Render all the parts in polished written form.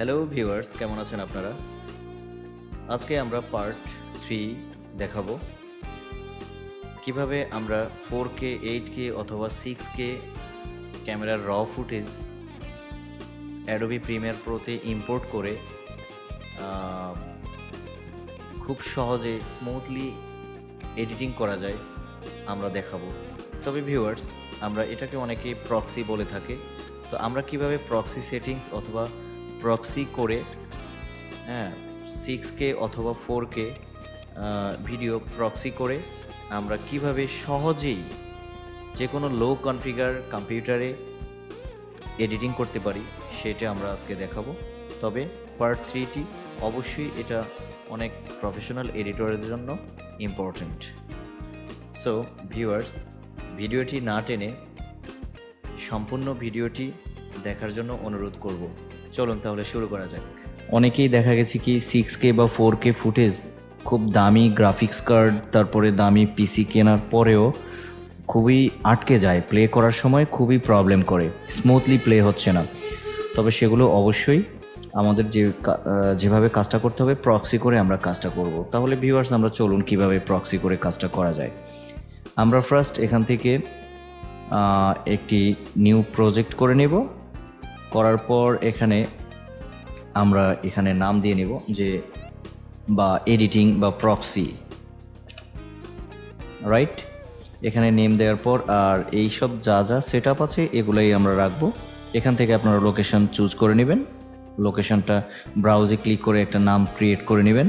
Hello viewers, কেমন আছেন আপনারা? আজকে আমরা পার্ট 3 দেখাবো কিভাবে আমরা 4K, 8K অথবা 6K ক্যামেরার র ফুটেজ অ্যাডোবি প্রিমিয়ার প্রোতে ইম্পোর্ট করে খুব সহজে স্মুথলি এডিটিং করা যায় আমরা দেখাবো। তবে ভিউয়ার্স, আমরা এটাকে অনেকে প্রক্সি বলে থাকে। তো আমরা কিভাবে প্রক্সি সেটিংস অথবা প্রক্সি করে 6K অথবা 4K ভিডিও প্রক্সি করে আমরা কিভাবে সহজেই যে কোনো লো কনফিগার কম্পিউটারে এডিটিং করতে পারি সেটা আমরা আজকে দেখাবো। তবে পার্ট 3টি অবশ্যই এটা অনেক প্রফেশনাল এডিটরের জন্য ইম্পর্ট্যান্ট। সো ভিউয়ার্স, ভিডিওটি না টেনে সম্পূর্ণ ভিডিওটি দেখার জন্য অনুরোধ করব। চলুন তাহলে শুরু করা যাক। অনেকেই দেখা গেছে কি 6K বা 4K ফুটেজ খুব দামি গ্রাফিক্স কার্ড তারপরে দামি পিসি কেনার পরেও খুবই আটকে যায়, প্লে করার সময় খুবই প্রবলেম করে, স্মুথলি প্লে হচ্ছে না। তবে সেগুলো অবশ্যই আমাদের যেভাবে কাজটা করতে হবে প্রক্সি করে আমরা কাজটা করব। তাহলে ভিউয়ার্স, আমরা চলুন কিভাবে প্রক্সি করে কাজটা করা যায়। আমরা ফার্স্ট এখান থেকে একটি নিউ প্রজেক্ট করে নেব। করার পর আমরা এখানে নাম দিয়ে নেব যে বা এডিটিং বা প্রক্সি, রাইট? এখানে নেম দেওয়ার পর আর এই সব যা যা সেট আপ আছে এগুলোই আমরা রাখবো। এখান থেকে আপনারা লোকেশন চুজ করে নেবেন, লোকেশনটা ব্রাউজে ক্লিক করে একটা নাম ক্রিয়েট করে নেবেন,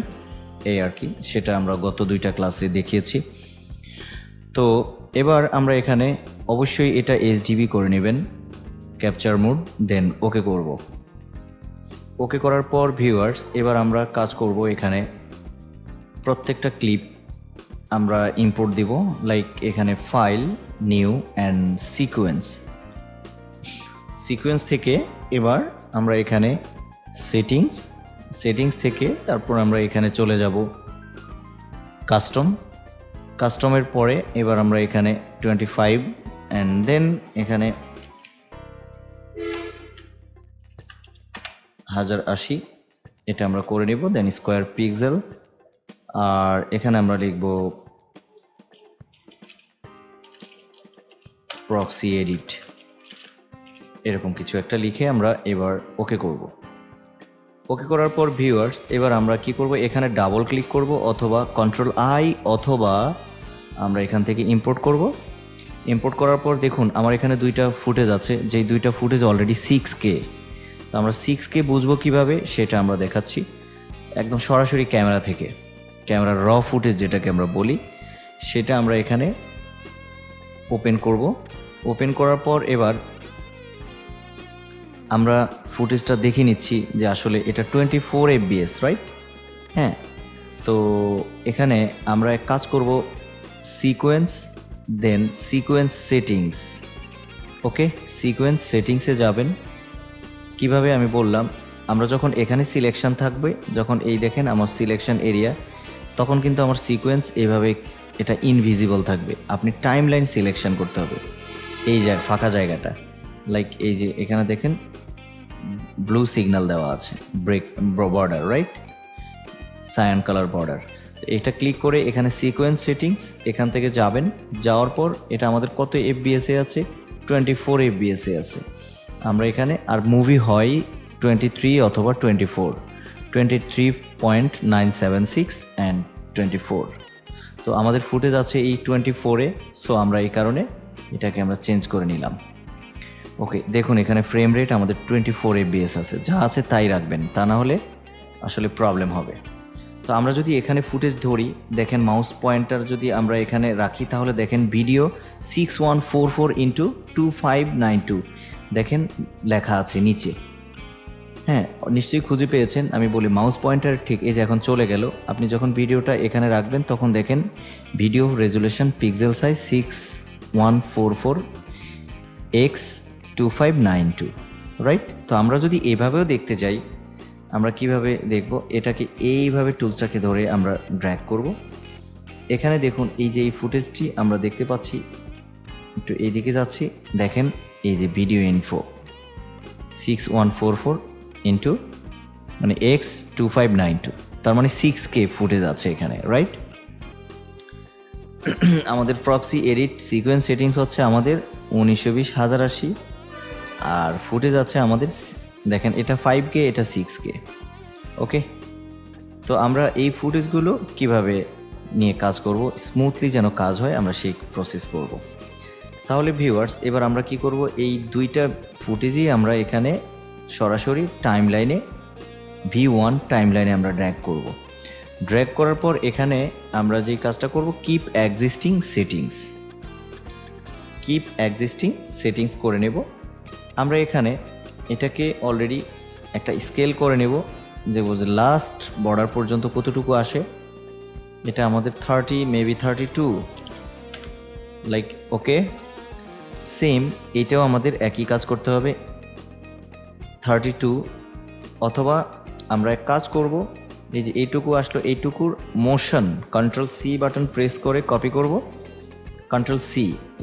এই আর কি। সেটা আমরা গত 2টা ক্লাসে দেখিয়েছি। তো এবার আমরা এখানে অবশ্যই এটা এইচডিবি করে নেবেন, ক্যাপচার মোড, দেন ওকে করব। ওকে করার পর ভিউয়ার্স, এবার আমরা কাজ করব এখানে প্রত্যেকটা ক্লিপ আমরা ইম্পোর্ট দিব। লাইক এখানে ফাইল, নিউ অ্যান্ড সিকোয়েন্স থেকে এবার আমরা এখানে সেটিংস থেকে তারপর আমরা এখানে চলে যাব কাস্টমের পরে এবার আমরা এখানে 25 অ্যান্ড দেন এখানে 1080 এটা আমরা করে নিব। দেন স্কোয়ার পিক্সেল, আর এখানে আমরা লিখব প্রক্সি এডিট, এরকম কিছু একটা লিখে আমরা এবার ওকে করব। ওকে করার পর ভিউয়ার্স, এবার আমরা কি করব, এখানে ডাবল ক্লিক করব অথবা Ctrl+I অথবা আমরা এখান থেকে ইম্পোর্ট করব। ইম্পোর্ট করার পর দেখুন আমার এখানে 2টা ফুটেজ আছে, যেই 2টা ফুটেজ অলরেডি 6K। তো আমরা 6K বুঝবো কিভাবে সেটা আমরা দেখাচ্ছি। একদম সরাসরি ক্যামেরা থেকে, ক্যামেরার র ফুটেজ যেটাকে আমরা বলি, সেটা আমরা এখানে ওপেন করব। ওপেন করার পর এবার আমরা ফুটেজটা দেখে নিচ্ছি যে আসলে এটা 24 fps, রাইট? হ্যাঁ, তো এখানে আমরা এক কাজ করব, সিকোয়েন্স, দেন সিকোয়েন্স সেটিংস। ওকে, সিকোয়েন্স সেটিংসে যাবেন। কিভাবে আমি বললাম, আমরা যখন এখানে সিলেকশন থাকবে, যখন এই দেখেন আমার সিলেকশন এরিয়া, তখন কিন্তু আমার সিকোয়েন্স এইভাবে এটা ইনভিজিবল থাকবে। আপনি টাইম লাইন সিলেকশন করতে হবে, এই ফাঁকা জায়গাটা, লাইক এই যে এখানে দেখেন ব্লু সিগন্যাল দেওয়া আছে, break border, right? Cyan colour border. এটা ক্লিক করে এখানে সিকোয়েন্স সেটিংস, এখান থেকে যাবেন। যাওয়ার পর এটা আমাদের কত fps এ আছে? 24 fps এ আছে। আমরা এখানে আর মুভি হয় 23 অথবা 24, 23.976 অ্যান্ড 24। তো আমাদের ফুটেজ আছে এই 24-এ, সো আমরা এই কারণে এটাকে আমরা চেঞ্জ করে নিলাম। ওকে, দেখুন এখানে ফ্রেম রেট আমাদের 24 fps আছে, যা আছে তাই রাখবেন, তা না হলে আসলে প্রবলেম হবে। তো আমরা যদি এখানে ফুটেজ ধরি, দেখেন মাউস পয়েন্টার যদি আমরা এখানে রাখি, তাহলে দেখেন ভিডিও 6144x2592 দেখেন লেখা আছে নিচে। হ্যাঁ, নিশ্চয়ই খুঁজে পেয়েছেন। আমি বলি মাউস পয়েন্টার ঠিক এই যে এখন চলে গেল। আপনি যখন ভিডিওটা এখানে রাখবেন তখন দেখেন video resolution pixel size 6144x2592, right? তো আমরা যদি এভাবেও দেখতে যাই, আমরা কিভাবে দেখব, এটাকে এইভাবে টুলসটাকে ধরে আমরা ড্র্যাগ করব। এখানে দেখুন এই যে এই ফুটেজটি আমরা দেখতে পাচ্ছি, একটু এইদিকে যাচ্ছি, দেখেন এই যে ভিডিও ইনফো 6144 into মানে X2592, তার মানে 6K ফুটেজ আছে এখানে, রাইট? আমাদের প্রক্সি এডিট সিকোয়েন্স সেটিংস হচ্ছে আমাদের 1920 আর ফুটেজ আছে আমাদের, দেখেন এটা 5K, এটা 6K। ওকে, তো আমরা এই ফুটেজগুলো কিভাবে নিয়ে কাজ করব, স্মুথলি যেন কাজ হয় আমরা সেই প্রসেস করব। তাহলে ভিউয়ার্স, এবার আমরা কি করব, এই দুইটা ফুটেজই আমরা এখানে সরাসরি টাইমলাইনে V1 টাইমলাইনে আমরা ড্র্যাগ করব। ড্র্যাগ করার পর এখানে আমরা যেই কাজটা করব, কিপ এক্সিস্টিং সেটিংস করে নেব। আমরা এখানে এটাকে অলরেডি একটা স্কেল করে নেব, যে লাস্ট বর্ডার পর্যন্ত কতটুকু আসে। এটা আমাদের 30, মেবি 32, লাইক ওকে। সেম এটাও আমাদের একই কাজ করতে হবে, 32, অথবা আমরা এক কাজ করব, এই যে এইটুকু আসলো, এইটুকুর মোশন Ctrl+C বাটন প্রেস করে কপি করব, Ctrl+C।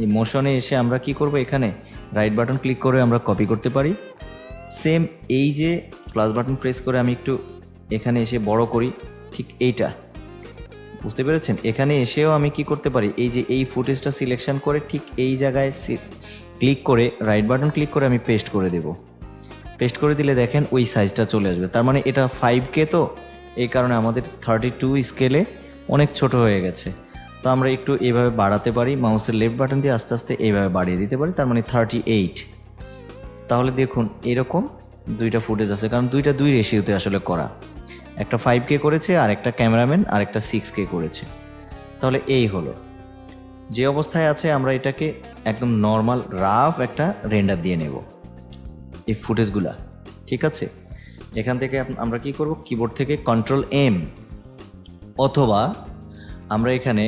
এই মোশনে এসে আমরা কি করব, এখানে রাইট বাটন ক্লিক করে আমরা কপি করতে পারি। সেম এই যে প্লাস বাটন প্রেস করে আমি একটু এখানে এসে বড় করি, ঠিক এইটা, বুঝতে পেরেছেন? এখানে এসেও আমি কি করতে পারি, এই যে এই ফুটেজটা সিলেকশন করে ঠিক এই জায়গায় ক্লিক করে রাইট বাটন ক্লিক করে আমি পেস্ট করে দেব। পেস্ট করে দিলে দেখেন ওই সাইজটা চলে আসবে। তার মানে এটা 5K, তো এই কারণে আমাদের 32 স্কেলে অনেক ছোট হয়ে গেছে। তো আমরা একটু এইভাবে বাড়াতে পারি, মাউসের লেফট বাটন দিয়ে আস্তে আস্তে এইভাবে বাড়িয়ে দিতে পারি, তার মানে 38। তাহলে দেখুন এরকম দুইটা ফুটেজ আছে, কারণ দুইটা দুই রেশিওতে আসলে করা, একটা 5K করেছে আর একটা ক্যামেরাম্যান আর একটা 6K করেছে। তাহলে এই হলো যে অবস্থায় আছে, আমরা এটাকে একদম নর্মাল রাফ একটা রেন্ডার দিয়ে নেব এই ফুটেজগুলা, ঠিক আছে? এখান থেকে আমরা কি করব, কিবোর্ড থেকে Ctrl+M, অথবা আমরা এখানে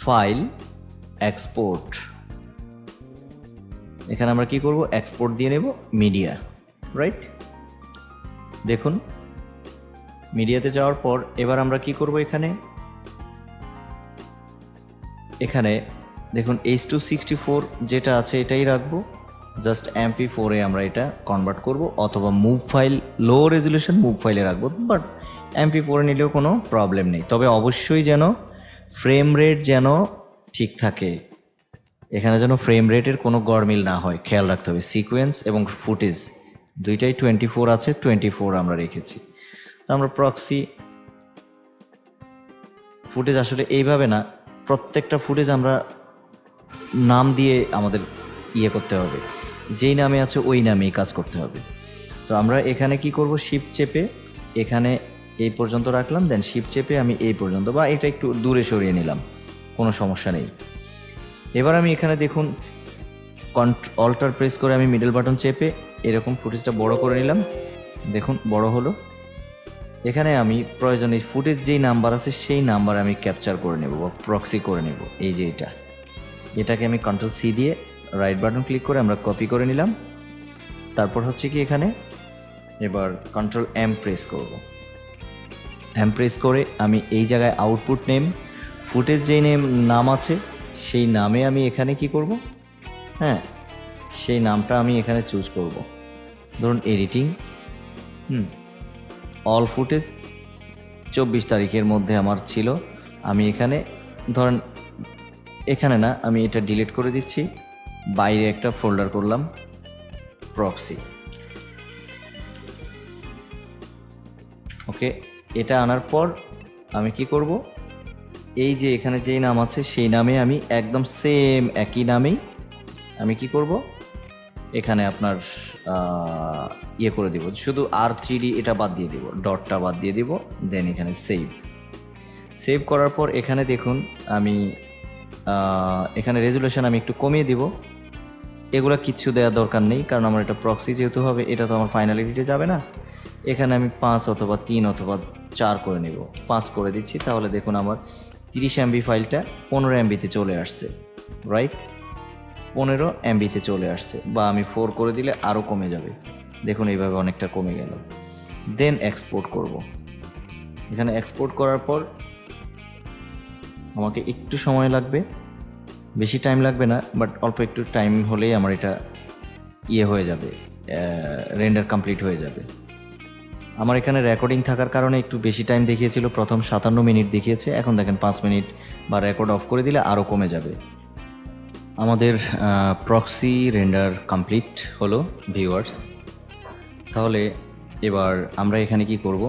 ফাইল এক্সপোর্ট, এখানে আমরা কি করব, এক্সপোর্ট দিয়ে নেব মিডিয়া, রাইট? দেখুন মিডিয়াতে যাওয়ার পর এবার আমরা কি করব, এখানে দেখুন H.264 যেটা আছে এটাই রাখবো, জাস্ট MP4 এ আমরা এটা কনভার্ট করব, অথবা মুভ ফাইল, লো রেজলিউশন মুভ ফাইলে রাখবো, বাট MP4 এ নিলেও কোনো প্রবলেম নেই। তবে অবশ্যই যেন ফ্রেম রেট যেন ঠিক থাকে, এখানে যেন ফ্রেম রেটের কোনো গড়মিল না হয়, খেয়াল রাখতে হবে। সিকোয়েন্স এবং ফুটেজ দুইটাই 24 আছে, 24 আমরা রেখেছি। তো আমরা প্রক্সি ফুটেজ আসলে এইভাবে না, প্রত্যেকটা ফুটেজ আমরা নাম দিয়ে আমাদের করতে হবে, যেই নামে আছে ওই নামেই কাজ করতে হবে। তো আমরা এখানে কি করব, শিফট চেপে এখানে এই পর্যন্ত রাখলাম, দেন শিফট চেপে আমি এই পর্যন্ত, বা এটা একটু দূরে সরিয়ে নিলাম, কোনো সমস্যা নেই। এবার আমি এখানে দেখুন অল্টার প্রেস করে আমি মিডল বাটন চেপে এরকম ফুটেজটা বড় করে নিলাম, দেখুন বড় হলো। এখানে আমি প্রয়োজনে ফুটেজ যেই নাম্বার আছে সেই নাম্বার আমি ক্যাপচার করে নেব বা প্রক্সি করে নেব। এই যে এটাকে আমি Ctrl+C দিয়ে রাইট বাটন ক্লিক করে আমরা কপি করে নিলাম। তারপর হচ্ছে কি, এখানে এবার Ctrl+M প্রেস করব। M প্রেস করে আমি এই জায়গায় আউটপুট নেম, ফুটেজ যেই নাম আছে সেই নামে আমি এখানে কি করব, হ্যাঁ সেই নামটা আমি এখানে চুজ করব। ধরুন এডিটিং, অল ফুটেজ 24 তারিখের মধ্যে আমার ছিল, আমি এখানে ধরেন এখানে না, আমি এটা ডিলিট করে দিচ্ছি, বাইরে একটা ফোল্ডার করলাম প্রক্সি। ওকে, এটা আনার পর আমি কি করব, এই যে এখানে যেই নাম আছে সেই নামে আমি একদম সেম একই নামেই আমি কি করব, এখানে আপনার করে দিব, শুধু R3D এটা বাদ দিয়ে দিব, ডটটা বাদ দিয়ে দিব, দেন এখানে সেভ করার পর এখানে দেখুন আমি এখানে রেজুলেশন আমি একটু কমিয়ে দিব। এগুলা কিচ্ছু দেওয়ার দরকার নেই, কারণ আমার এটা প্রক্সি যেহেতু হবে, এটা তো আমার ফাইনাল এডিটে যাবে না। এখানে আমি 5 অথবা 3 অথবা 4 করে নেব, 5 করে দিচ্ছি। তাহলে দেখুন আমার 30 MB ফাইলটা 15 MB-তে চলে আসছে, রাইট? 15 MB-তে চলে আসছে, বা আমি 4 করে দিলে আরও কমে যাবে, দেখুন এইভাবে অনেকটা কমে গেল। দেন এক্সপোর্ট করব। এখানে এক্সপোর্ট করার পর আমাকে একটু সময় লাগবে, বেশি টাইম লাগবে না, বাট অল্প একটু টাইম হলেই আমার এটা হয়ে যাবে, রেন্ডার কমপ্লিট হয়ে যাবে। আমার এখানে রেকর্ডিং থাকার কারণে একটু বেশি টাইম দেখিয়েছিল, প্রথম 57 মিনিট দেখিয়েছে, এখন দেখেন 5 মিনিট বা রেকর্ড অফ করে দিলে আরও কমে যাবে। আমাদের প্রক্সি রেন্ডার কমপ্লিট হলো ভিউয়ার্স। তাহলে এবার আমরা এখানে কি করব,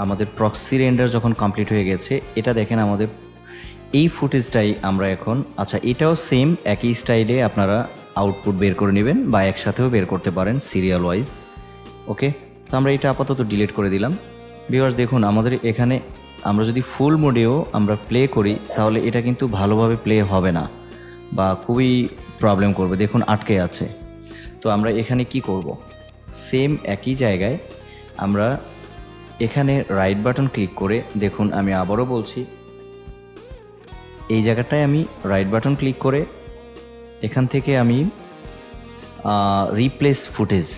আমাদের প্রক্সি রেন্ডার যখন কমপ্লিট হয়ে গেছে, এটা দেখেন আমাদের এই ফুটেজটাই আমরা এখন, আচ্ছা এটাও সেম একই স্টাইলে আপনারা আউটপুট বের করে নেবেন বা একসাথেও বের করতে পারেন সিরিয়াল ওয়াইজ। ওকে, তো আমরা এটা আপাতত ডিলিট করে দিলাম। ভিউয়ার্স দেখুন, আমাদের এখানে আমরা যদি ফুল মোডেও আমরা প্লে করি তাহলে এটা কিন্তু ভালোভাবে প্লে হবে না বা খুবই প্রবলেম করবে, দেখুন আটকে আছে। তো আমরা এখানে কি করব, সেম একই জায়গায় আমরা এখানে রাইট বাটন ক্লিক করে, দেখুন আমি আবারও বলছি, এই জায়গাটায় আমি রাইট বাটন ক্লিক করে এখান থেকে আমি রিপ্লেস ফুটেজ,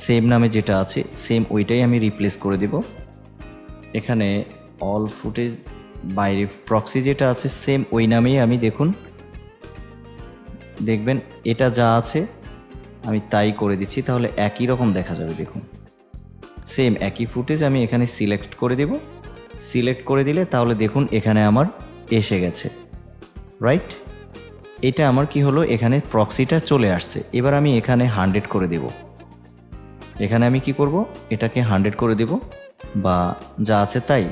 সেম নামে যেটা আছে সেম ওইটাই আমি রিপ্লেস করে দেব। এখানে অল ফুটেজ বাইরে প্রক্সি যেটা আছে সেম ওই নামেই আমি, দেখুন দেখবেন এটা যা আছে আমি তাই করে দিচ্ছি, তাহলে একই রকম দেখা যাবে। দেখুন সেম একই ফুটেজ আমি এখানে সিলেক্ট করে দেব, সিলেক্ট করে দিলে তাহলে দেখুন এখানে আমার এসে গেছে, রাইট। এটা আমার কি হলো, এখানে প্রক্সিটা চলে আসছে। এবার আমি এখানে 100 করে দেব, এখানে আমি কি করব, এটাকে 100 করে দেব বা যা আছে তাই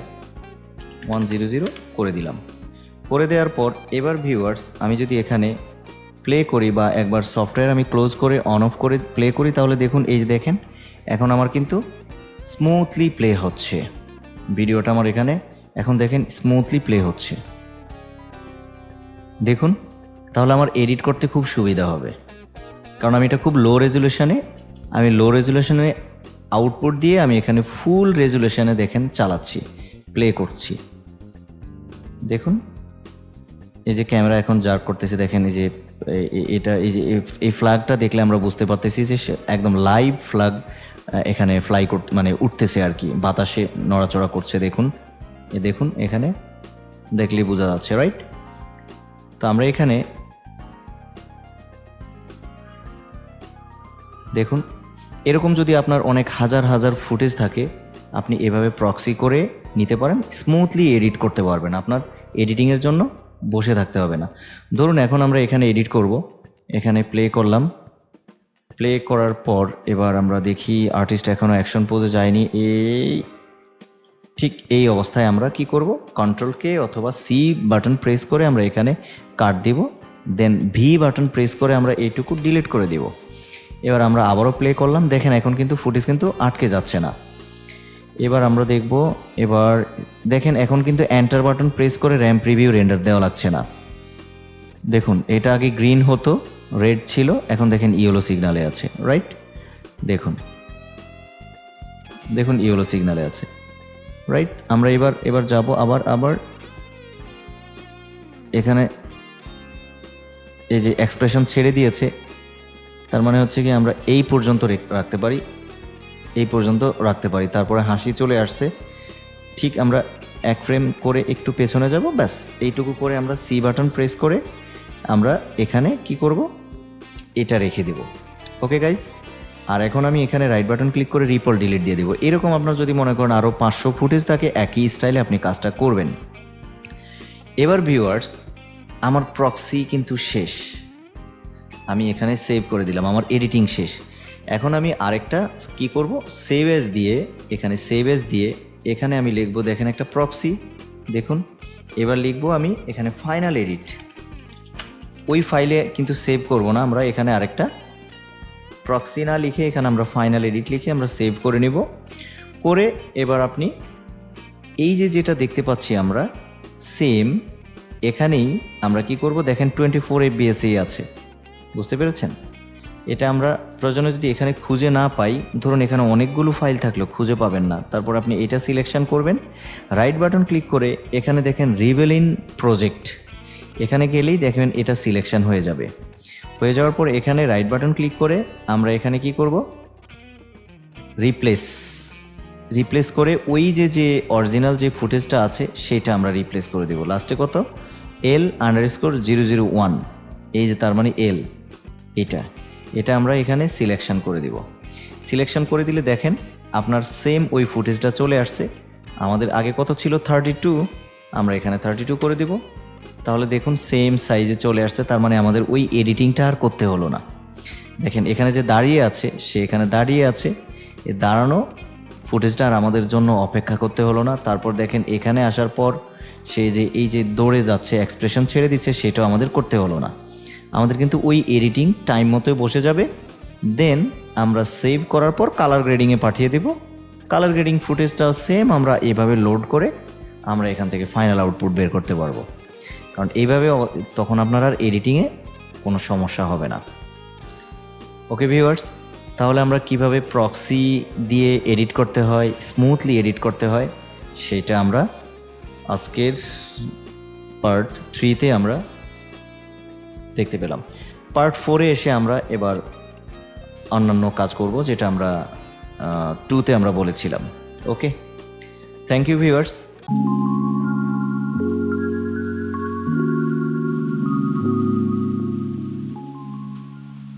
100 করে দিলাম। করে দেওয়ার পর এবার ভিউয়ার্স আমি যদি এখানে প্লে করি বা একবার সফটওয়্যার আমি ক্লোজ করে অন অফ করে প্লে করি, তাহলে দেখুন এই যে দেখেন এখন আমার কিন্তু স্মুথলি প্লে হচ্ছে ভিডিওটা, আমার এখানে এখন দেখেন স্মুথলি প্লে হচ্ছে। দেখুন তাহলে আমার এডিট করতে খুব সুবিধা হবে, কারণ আমি এটা খুব লো রেজুলেশনে আউটপুট দিয়ে আমি এখানে ফুল রেজুলেশনে দেখেন চালাচ্ছি, প্লে করছি। দেখুন এই যে ক্যামেরা এখন জার্ক করতেছে, দেখেন এই যে এটা এই যে এই ফ্ল্যাগটা দেখলে আমরা বুঝতে পারতেছি যে একদম লাইভ ফ্ল্যাগ এখানে ফ্লাই করতে মানে উঠতেছে আর কি, বাতাসে নড়াচড়া করছে। দেখুন দেখুন এখানে দেখলেই বোঝা যাচ্ছে, রাইট। তো আমরা এখানে দেখুন এরকম যদি আপনার অনেক হাজার হাজার ফুটেজ থাকে, আপনি এভাবে প্রক্সি করে নিতে পারেন, স্মুথলি এডিট করতে পারবেন, আপনার এডিটিংয়ের জন্য বসে থাকতে হবে না। ধরুন এখন আমরা এখানে এডিট করব, এখানে প্লে করলাম, প্লে করার পর এবার আমরা দেখি আর্টিস্ট এখনো অ্যাকশন পোজে যায়নি, ঠিক এই অবস্থায় আমরা কি করব, কন্ট্রোল কে অথবা সি বাটন প্রেস করে আমরা এখানে কাট দিব, দেন ভি বাটন প্রেস করে আমরা এইটুকু ডিলিট করে দিব। এবার আমরা আবারও প্লে করলাম, দেখেন এখন কিন্তু ফুটেজ কিন্তু আটকে যাচ্ছে না। এবার আমরা দেখব, এবার দেখেন এখন কিন্তু এন্টার বাটন প্রেস করে র্যাম্প প্রিভিউ রেন্ডার দেওয়া লাগছে না। দেখুন এটা আগে গ্রিন হতো, রেড ছিল, এখন দেখেন ইয়েলো সিগনালে আছে, রাইট। দেখুন দেখুন ইয়েলো সিগনালে আছে, রাইট। আমরা এবার যাব আবার এখানে এই যে এক্সপ্রেশন ছেড়ে দিয়েছে, তার মানে হচ্ছে কি আমরা এই পর্যন্ত রাখতে পারি, এই পর্যন্ত রাখতে পারি, তারপরে হাসি চলে আসছে, ঠিক আমরা এক ফ্রেম করে একটু পেছনে যাব, ব্যাস এইটুকু করে আমরা সি বাটন প্রেস করে আমরা এখানে কি করব, এটা রেখে দেব। ওকে গাইজ, আর এখন আমি এখানে রাইট বাটন ক্লিক করে রিপল ডিলিট দিয়ে দেবো। এরকম আপনার যদি মনে করেন আরও 500 ফুটেজ থাকে, একই স্টাইলে আপনি কাজটা করবেন। এবার ভিউয়ার্স আমার প্রক্সি কিন্তু শেষ, আমি এখানে সেভ করে দিলাম, আমার এডিটিং শেষ। এখন আমি আরেকটা কি করব, সেভ এজ দিয়ে, এখানে সেভ এজ দিয়ে এখানে আমি লিখবো, দেখেন একটা প্রক্সি, দেখুন এবার লিখবো আমি এখানে ফাইনাল এডিট। ওই ফাইলে কিন্তু সেভ করব না, আমরা এখানে আরেকটা প্রক্সি না লিখে এখানে আমরা ফাইনাল এডিট লিখে আমরা সেভ করে নিব। করে এবার আপনি এই যে যেটা দেখতে পাচ্ছি আমরা সেম এখানেই আমরা কি করব, দেখেন 24 fps আছে, বুঝতে পেরেছেন। এটা আমরা প্রয়োজনে যদি এখানে খুঁজে না পাই, ধরুন এখানে অনেকগুলো ফাইল থাকলেও খুঁজে পাবেন না, তারপর আপনি এটা সিলেকশন করবেন, রাইট বাটন ক্লিক করে এখানে দেখেন রিভেল ইন প্রজেক্ট, এখানে গেলেই দেখবেন এটা সিলেকশন হয়ে যাবে। হয়ে যাওয়ার পর এখানে রাইট বাটন ক্লিক করে আমরা এখানে কি করব, রিপ্লেস করে ওই যে অরিজিনাল যে ফুটেজটা আছে সেটা আমরা রিপ্লেস করে দেব। লাস্টে কত, L_001, এই যে তার মানে এল, এটা আমরা এখানে সিলেকশন করে দিব। সিলেকশন করে দিলে দেখেন আপনার সেম ওই ফুটেজটা চলে আসছে। আমাদের আগে কত ছিল 32, আমরা এখানে 32 করে দিব। তাহলে দেখুন সেম সাইজে চলে আসছে, তার মানে আমাদের ওই এডিটিংটা আর করতে হলো না। দেখেন এখানে যে দাঁড়িয়ে আছে সে এখানে দাঁড়িয়ে আছে, এই দাঁড়ানো ফুটেজটা আর আমাদের জন্য অপেক্ষা করতে হলো না। তারপর দেখেন এখানে আসার পর সে যে এই যে দৌড়ে যাচ্ছে এক্সপ্রেশন ছেড়ে দিচ্ছে সেটাও আমাদের করতে হলো না। আমাদের কিন্তু ওই এডিটিং টাইম মতোই বসে যাবে। দেন আমরা সেভ করার পর কালার গ্রেডিংয়ে পাঠিয়ে দেব। কালার গ্রেডিং ফুটেজটাও সেম আমরা এভাবে লোড করে আমরা এখান থেকে ফাইনাল আউটপুট বের করতে পারবো। কারণ এইভাবে তখন আপনার আর এডিটিংয়ে কোনো সমস্যা হবে না। ওকে ভিউয়ার্স, তাহলে আমরা কিভাবে প্রক্সি দিয়ে এডিট করতে হয়, স্মুথলি এডিট করতে হয়, সেটা আমরা আজকের পার্ট 3-তে আমরা দেখতে পেলাম। পার্ট 4-এ এসে আমরা এবার অন্যান্য কাজ করব, যেটা আমরা 2-তে আমরা বলেছিলাম। ওকে, থ্যাংক ইউ ভিউয়ার্স।